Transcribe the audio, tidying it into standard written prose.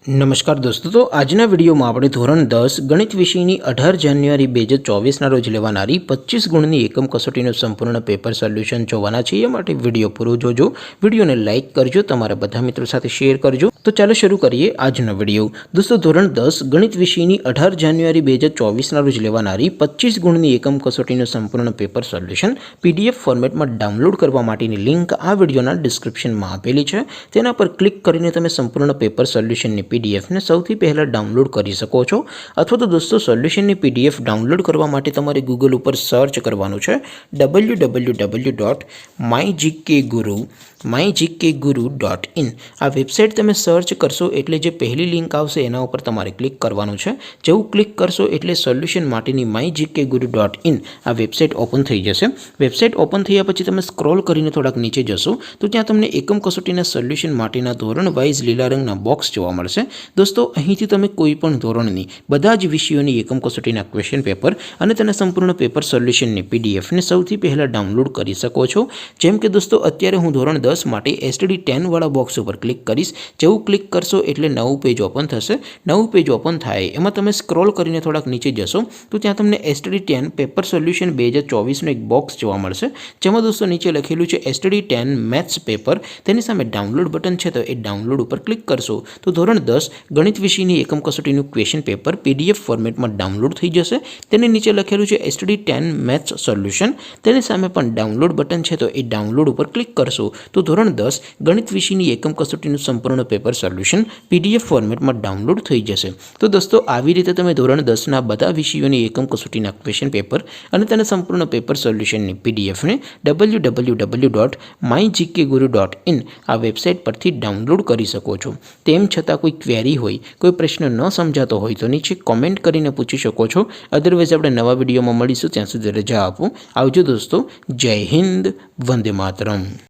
નમસ્કાર દોસ્તો, તો આજના વિડીયોમાં આપણે ધોરણ 10 ગણિત વિષયની 18 જાન્યુઆરી 2024ના રોજ લેવાનારી 25 ગુણની એકમ કસોટીનું સંપૂર્ણ પેપર સોલ્યુશન જોવાના છીએ। એ માટે વિડીયો પૂરો જોજો, વિડીયોને લાઇક કરજો, તમારા બધા મિત્રો સાથે શેર કરજો। તો ચાલો શરૂ કરીએ આજનો વિડીયો। દોસ્તો, ધોરણ 10 ગણિત વિષયની 18 જાન્યુઆરી 2024ના રોજ લેવાનારી 25 ગુણની એકમ કસોટીનું સંપૂર્ણ પેપર સોલ્યુશન પીડીએફ ફોર્મેટમાં ડાઉનલોડ કરવા માટેની લિંક આ વિડીયોના ડિસ્ક્રિપ્શનમાં આપેલી છે। તેના પર ક્લિક કરીને તમે સંપૂર્ણ પેપર સોલ્યુશનની पीडीएफ ने सौथी पहला डाउनलॉड कर सको छो। अथवा तो दोस्तों सोल्यूशन ने पीडीएफ डाउनलॉड करवा माटे तमारे गूगल पर सर्च करवानुं छे www.mygkguru.in। आ वेबसाइट तमे सर्च करशो एटले जे पहली लिंक आवशे एना उपर तमारे क्लिक करवानुं छे। जेवुं क्लिक करशो एटले सोल्यूशन माटेनी mygkguru.in आ वेबसाइट ओपन थई जशे। वेबसाइट ओपन थया पछी तमे स्क्रॉल करीने थोड़ाक नीचे जशो तो त्यां तमने एकम कसोटीना सोल्यूशन माटेना धोरण वाइज लीला रंगना बॉक्स जोवा मळशे। दोस्तों, અહીંથી તમે કોઈ પણ ધોરણની બધા જ વિષયોની એકમ કસોટીના ક્વેશ્ચન પેપર અને તેના સંપૂર્ણ પેપર સોલ્યુશનની પીડીએફને સૌથી પહેલાં ડાઉનલોડ કરી શકો છો। જેમ કે દોસ્તો, અત્યારે હું ધોરણ 10 માટે STD10 વાળા બોક્સ ઉપર ક્લિક કરીશ। જેવું ક્લિક કરશો એટલે નવું પેજ ઓપન થશે। નવું પેજ ઓપન થાય એમાં તમે સ્ક્રોલ કરીને થોડાક નીચે જશો તો ત્યાં તમને STD10 પેપર સોલ્યુશન 2024નું એક બોક્સ જોવા મળશે, જેમાં દોસ્તો નીચે લખેલું છે STD10 મેથ્સ પેપર। તેની સામે ડાઉનલોડ બટન છે, તો એ ડાઉનલોડ ઉપર ક્લિક કરશો તો ધોરણ 10 गणित विषयनी एकम कसोटीનું क्वेश्चन पेपर पीडीएफ फॉर्मेटમાં ડાઉનલોડ થઈ જશે। તેની નીચે લખેલું છે STD10 મેથ્સ સોલ્યુશન, તેની સામે પણ ડાઉનલોડ બટન છે, તો એ ડાઉનલોડ ઉપર ક્લિક કરશો તો ધોરણ 10 ગણિત વિષયની એકમ કસોટીનું સંપૂર્ણ પેપર સોલ્યુશન પીડીએફ ફોર્મેટમાં ડાઉનલોડ થઈ જશે। તો દોસ્તો, આવી રીતે તમે ધોરણ 10ના બધા વિષયોની એકમ કસોટીના ક્વેશ્ચન પેપર અને તેના સંપૂર્ણ પેપર સોલ્યુશનની પીડીએફને www.mygkguru.in આ વેબસાઇટ પરથી ડાઉનલોડ કરી શકો છો। તેમ છતાં कोई क्वेरी होय, कोई प्रश्न न समझातो होय तो नीचे कॉमेंट करीने पूछी शको छो। अदरवाइज आपणे नवा विडियोमां मळीशुं, त्यां सुधी रजा आपो। आवजो दोस्तों। जय हिंद, वंदे मातरम।